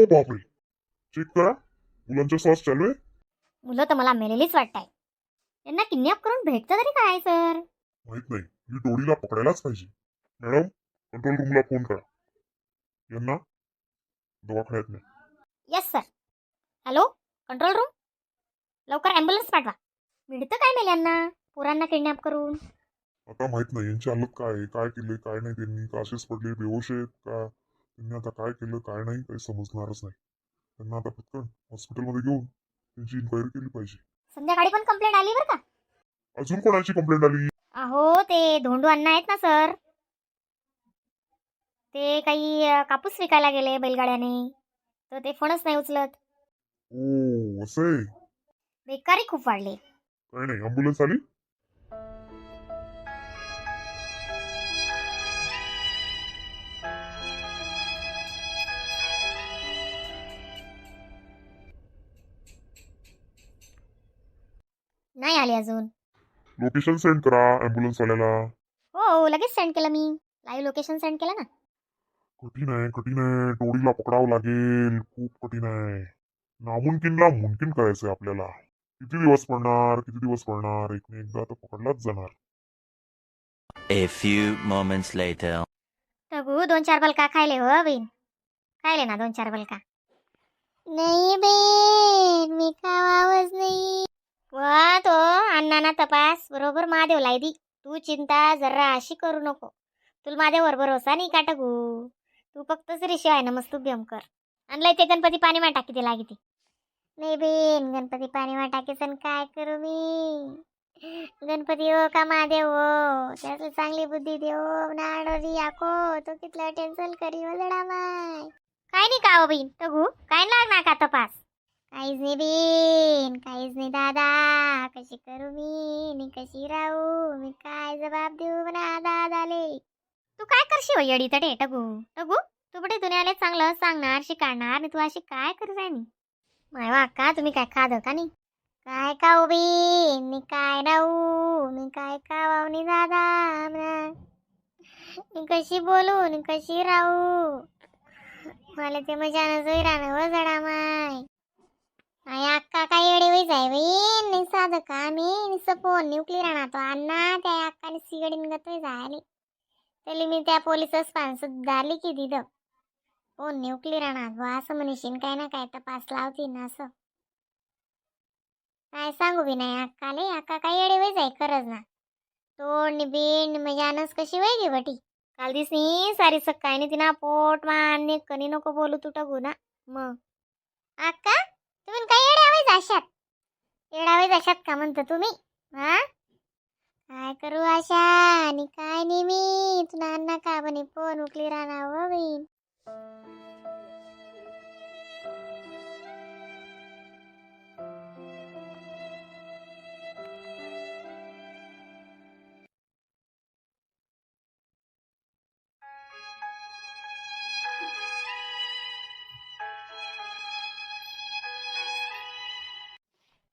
बापरे, चेक करा, मुलांचा श्वास चालू आहे. मुलं तर मला मेलेलीच वाटताय. त्यांना किडनॅप करून भेटतं तरी काय सर? माहित नाही, ही टोळीला पकडायलाच पाहिजे. मॅडम, कंट्रोल रूमला फोन करा, यांना दवाखान्यात नाही. Yes sir. Hello control room, लवकर ॲम्ब्युलन्स पाठवा. मिळतं काय मेल्यांना पोरांना किडनॅप करून? आता माहित नाही यांची हालत काय आहे, काय केले काय नाही, त्यांनी का असेच पडले, बेहोश आहेत का, त्यांनी आता काय केलं काय नाही काही समजणारच नाही. त्यांना आता पटकन हॉस्पिटलमध्ये घेऊन त्यांची इन्क्वायरी केली पाहिजे. संध्याकाळी पण कंप्लेंट आली बरं का? अजून कोणाची कंप्लेंट आली? अहो ते धोंडू अण्णा आहेत ना सर, ते काही कापूस विकायला गेले बैलगाड्याने, तर ते फोनच नाही उचलत. ओ असं आहे. बेकारी खूप वाढली. काय नाही, अँब्युलन्स आली? नाही आली अजून. लोकेशन सेंड करा अँब्युलन्स वाल्याला. हो लगेच सेंड केलं मी, लाईव्ह लोकेशन सेंड केलं ना. कठीण आहे कठीण आहे, टोळीला पकडावं लागेल, खूप कठीण आहे. नामुमकिनला मुमकिन करायचंय आपल्याला. किती दिवस पडणार, एक ना एकदा तर पकडलाच जाणार. A few moments later. टगू 2-4 बलका खायले हो बीन, खायले ना 2-4 बलका. नाही बेन, मी खावावच नाही. वा तो अण्णाना तपास बरोबर महादेव दी. तू चिंता जरा अशी करू नको. तुला महादेववर भरोसा नाही का टगू? तू फक्त श्रीशिवाय नमस्तू बेम कर. आणलंय ते गणपती पाणी मा टाकी ते लागी ती. नाही बेन, गणपती पाणी मा टाकी सण काय करू मी? गणपती हो का महादेव हो, त्याला चांगली बुद्धी देव नाडोरी आको तो कितला टेन्शन करी वजडा माय. काय नाही का हो बहीण टगू, काय लागणार का तपास? काहीच नाही बेन, काहीच नाही दादा. कशी करू मी कशी राहू, मी काय जबाब देऊ म्हणा दादाले. तू काय करशी हो येडी तडे टगू? टगू तू बडे दुनियाला चांगलं सांगणार शिकाणार आणि तू अशी काय करू राहिनी? माय का तुम्ही काय खाद का नाही? काय का उभी मी काय राहू, मी काय खावावनी दादा म्हणा. मी कशी बोलू नि कशी राहू, मला ते मजानच राहणं व जडा माय. आई अक्का काय येडे वय जाय बाई, नाही साधं का मी फोन न्यूक्ली राहणार तो अण्णा त्या अक्काने सिगडीन गतोय जायले. त्याला मी त्या पोलिसच पानस झाली की दिलं फोन न्यूक्ली राहणार वा असं म्हणशीन काय ना काय तपास लावती ना असं. काय सांगू बी नाही अक्काले, अक्का काय येडे वय जाय खरंच ना. तोंड बिंड मजानच कशी वय गे बटी. काल दिसनी सारी सकाळी नी तिना पोट मान कणी नको बोलू तू टगू ना. मग अक्का तुम्ही काय येड्यावाय जाशात, येड्यावाय जाशात का म्हणतो तुम्ही? हा काय करू आशा आणि काय नाही मी तुला अण्णा का बनी फोन उकली राहणार हो बहीण.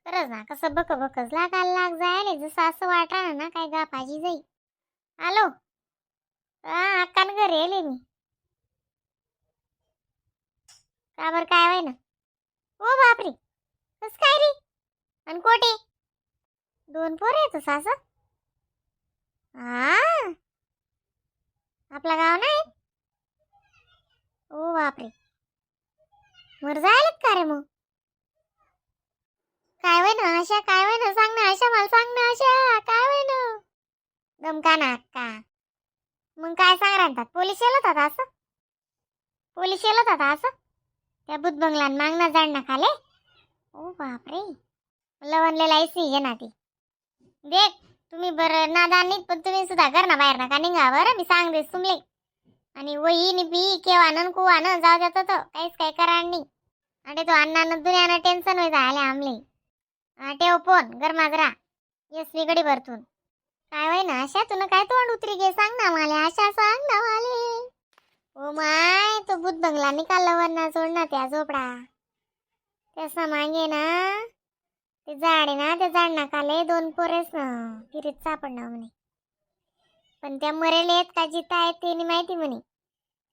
खरंच ना कसं बक बकच लाग जायले जसं असं वाटणार ना काय गा भाजी जाई. आलो अक्कान घरी येले मी. का बरं काय वाय ना? ओ बापरे, कस काय रे? आणि कोठे 2 पोरं येतो सासं? हा आपला गाव नाही. ओ बापरे, मर जायलेत का रे मग? काय वय ना आशा, काय वय ना सांग ना आशा, मला सांग ना आशा काय वय ना? दमका ना अक्का. मग काय सांग राहतात पोलीस येलत आता असं? पोलीस येलत आता असं त्या बुध बंगलान मागना जाणना खाले. ओ बापरे, लवणलेला ऐसी ना ती देख. तुम्ही बरं नादान नाही पण तुम्ही सुद्धा घर ना बाहेर नका निघा बरं, मी सांग देस तुमले. आणि वही नि बी केव्हानं कुवानं जाऊ देत होतं काहीच काय करा नाही. आणि तो अण्णानं दुनियानं टेन्शन होई जायले आमले. ठेव फोन गरमाजरा यस गडी भरतून. काय वय ना आशा तुला काय तोंड उतरी गे सांग ना मला आशा, सांग ना माले. ओ माय तो भूत बंगला निकाल वरना सोडना त्या झोपडा त्यासा मागे ना ते झाड आहे ना, त्या झाड नाकाले 2 पोरेस ना फिरीत सापडणार म्हणे. पण त्या मरेल आहेत का जिता आहेत ते नाही माहिती म्हणे.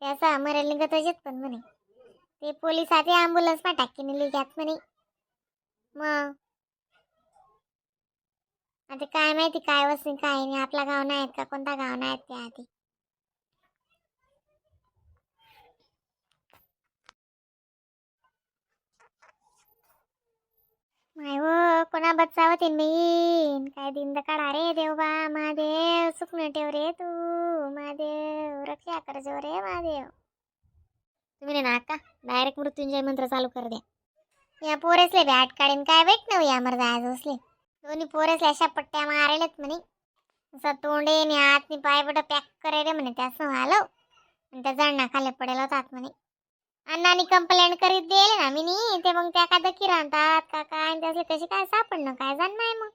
त्याचा मरेल निघत पण म्हणे. ते पोलीस आते ॲम्ब्युलन्स मा टाकी नेली घ्यात म्हणे. मग आता काय माहिती काय वस्तू काय नाही. आपला गाव नाही आहेत का कोणता गाव नाही आहेत त्या आधी. माय हो कोणा बचावतीन बहीण. काय दिन काढा रे देवबा महादेव. सुखणं ठेव रे तू महादेव. रक्षा कर जो रे महादेव. तुम्ही ना का डायरेक्ट मृत्युंजय मंत्र चालू कर द्या. या पोरेसले बॅट काढीन काय वेट नव या मर्दा आज असले. दोन्ही पोरेसले अशा पट्ट्या मारेलेत म्हणे. असं तोंडे नि हात नि पाय बट पॅक करायले म्हणे. त्यासं आलो आणि त्या जळणा खाली पडेल होतात म्हणे. अण्णांनी कंप्लेंट करीत दिले ना मी नी. ते मग त्या का दखी राहतात का काय त्यासले कशी काय सापडणं काय जाण नाही मग.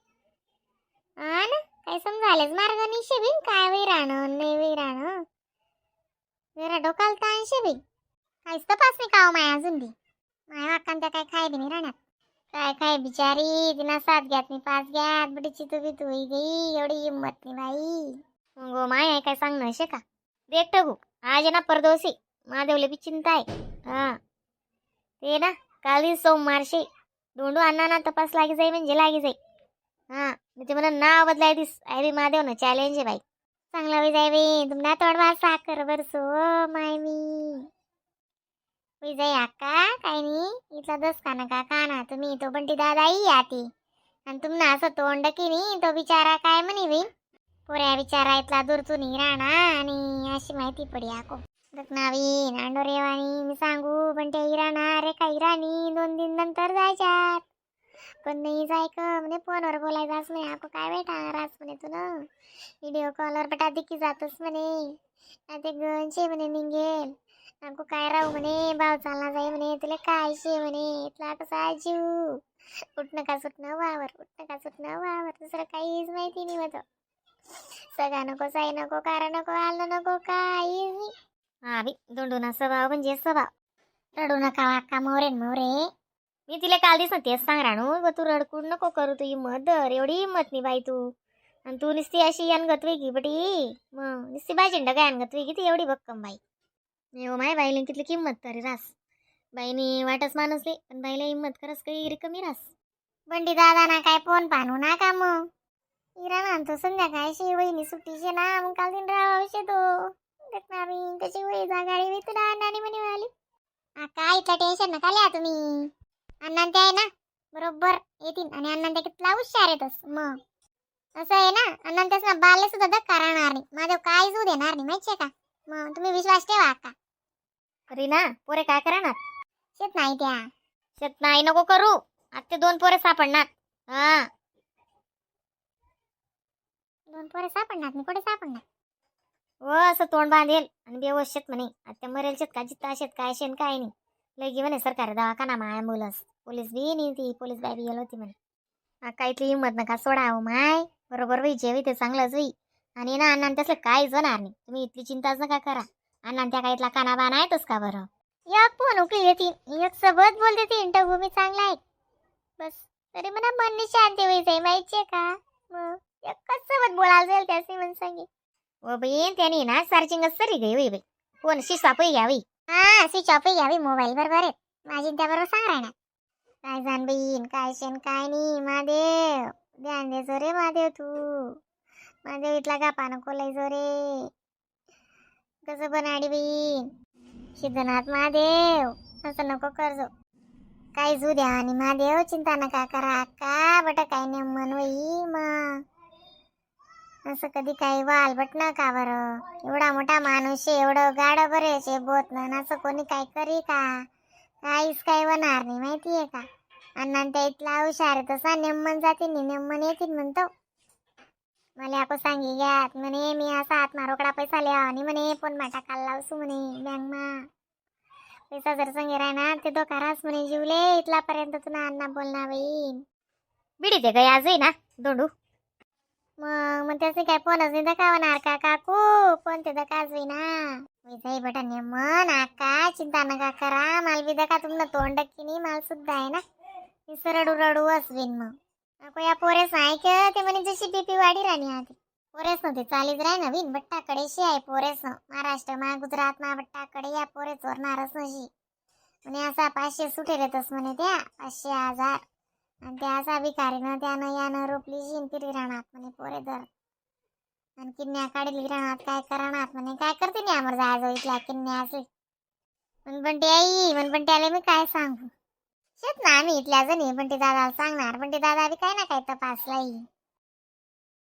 हा ना काय समजायलेच मार्ग निशे बिन काय वही राहणं नाही वही राहणं. जरा डोकाल ताणशे बी काहीच तपास नाही काव माय अजून बी. माय वाकान त्या काय खाय बी नाही राहणार. काय काय बिचारी तिना 7 घ्यात नाही 5 घ्यात बटीची तू बी तू गई. एवढी हिंमत नाही बाई. गो माय काय सांगणं असे का. देख टगू आज ना परदोसी महादेवले बी चिंता आहे. हा ते ना काल सोमवारशी दोंडू अण्णा तपास लागी जाई म्हणजे लागी जाई. हा मी ते मला नाव बदलाय दिस अरे महादेव ना चॅलेंज आहे बाई. चांगला होई जाय बाई. तुम्हाला तोडवा साखर बरसो माय मी होई जाई अक्का काय नाही. इथला 10 काना का काना तुम्ही तो बंटी दादा ही आती आणि तुम्हाला असं तोंड की नाही. तो बिचारा काय म्हणे बाई पोऱ्या बिचारा इथला दूरतून नाही राहणार आणि अशी माहिती पडी आको नवीन अंडोरेवाणी मी सांगू पण ते राहणार रे काही राणी 2 दिन नंतर जायच्यात. पण नाही जाय का म्हणे फोनवर बोलायचं असं म्हणे. आपण काय भेटणार आज म्हणे तुला व्हिडिओ कॉलवर बटा दिकी जातोस म्हणे. ते गणशे म्हणे निघेल आपको काय राहू म्हणे. भाव चालला जाई म्हणे तुला काय शे म्हणे. इथला कसा जीव उठणं का सुटणं वावर उठणं का सुटणं वावर. दुसरं काहीच माहिती नाही होतं. सगळा नको साई नको कारण नको आलं नको काही नाही. हा बी दोंडूना स्वभाव म्हणजे स्वभाव. रडू नका वाक्का मोरे मोरे. मी तिला काल दिस ना तेच सांग राणू तू रडकूड नको करू. तू हिंमत धर एवढी हिंमत नाही बाई तू. आणि तू नुसती अशी अनगत वेगळी बटी मग नुसती बाई झेंडा काय अनगत वेगळी ती एवढी भक्कम बाई. हो माय बाईला कितली किंमत तरी रास. बाईनी वाटच माणूसली पण बाईला हिंमत करस काही रिकमी रास. बंडी दादा ना काय फोन पानू ना का मग. इरा ना तो संध्याकाळशी वहिनी सुट्टीशी ना मग काल दिन राहावशे तो. त्याची वही जागाडी मी तुला अण्णाने म्हणे मिळाली. काय इथलं टेन्शन नका लिहा तुम्ही. अण्णा ते आहे ना बरोबर येतील आणि अण्णा त्या कितला हुशार येतस. मग असं आहे ना अण्णा त्यास ना बाले सुद्धा धक्का राहणार नाही. माझं काय जू देणार नाही माहितीये का. मग तुम्ही विश्वास ठेवा अक्का. खरी ना पोरे काय करणार. शेत नाही त्या शेत नाही नको करू. आता ते 2 पोरे सापडणार. हा 2 पोरे सापडणार नाही कुठे सापडणार. हो असं तोंड बांधेल आणि बेवश शेत म्हणे. आता मरेल शेत का जित्ता शेत काय शेण काय नाही. लगी म्हणे सरकारी दवाखाना मा ॲम्ब्युलन्स पोलीस बी नाही ती पोलीस बाई बी गेली होती म्हणे. काय इथली हिंमत नका सोडा हो माय. बरोबर होई जेवी ते चांगलंच होई. आणि ना अण्णा त्यासलं काहीच होणार नाही. तुम्ही इथली चिंताच नका करा. अण्णा त्या काही इथला काना बाना आहेतच का बरं. एक फोन उकली येतील एक सोबत बोलते ती इंटरव्ह्यू चांगला आहे बस. तरी मला मन शांती होई जाई माहितीये का. मग एकच सोबत बोलायला जाईल त्याची म्हणून सांगे. ओ बाई त्याने ना चार्जिंगच तरी गई बाई. फोन शिसापही घ्यावी. हा स्विच ऑफ घ्यावी मोबाईल बरोबर आहे. माझी त्याबरोबर सांग राहणार. काय जाण बहीण काय शेण काय नाही. महादेव ध्यान देजो रे महादेव तू. महादेव इथला का पानं खोलायचो रे. कसं बनाडी बहीण सिद्धनाथ महादेव असं नको करजो. काही जू द्या आणि महादेव चिंता नका करा का बट काही नेमन वही मग. असं कधी काही वाल बट ना का बरं. एवढा मोठा माणूस एवढं गाडं बरे बोत ना असं कोणी काय करी का. काहीच काही होणार नाही माहितीये का. अण्णा त्या इथला हुशार तसा नेमन जातील नेमन येतील म्हणतो. मला आपण सांगी घ्या म्हणे मी असा हातमा रोकडा पैसा लिहा आणि म्हणे पण मा टाकायला लावसू म्हणे बँक मा. पैसा जर संगे राहणार ते तो करास म्हणे जीवले इथला पर्यंत तुला अण्णा बोलणार बाई. बिडी ते गई आजही ना दोंडू. मग त्याचे काय फोनच नाही दखावणार का काकू. फोन ते दखाच ना विजय बटन मन आका चिंता नका करा. माल बी दखा तुमनं तोंड की नाही माल सुद्धा आहे ना. रडू रडू असवीन मग या पोरेस नाही का ते म्हणे जशी बीपी वाढी राणी आधी. पोरेस नव्हते चालीच राही नवीन बट्टाकडे शी आहे पोरेस महाराष्ट्र मा गुजरात मा बट्टाकडे या पोरे चोरणारच नशी. म्हणे असा 500 सुटेल येतस म्हणे त्या 500 1000 आणि त्या असा भिकारीनं त्यानं यानं रोपली शिंपिरी राहणार म्हणे पोरे दर आणि किन्या काढली राहणार काय करणार म्हणे काय करते नाही आमर जायजो इथल्या किन्या असली म्हणपंटी आई म्हणपंटी आले मी काय सांगू शेत ना आम्ही इथल्या जणी पण ते दादा सांगणार पण ते दादा बी काय ना काय तपासलाई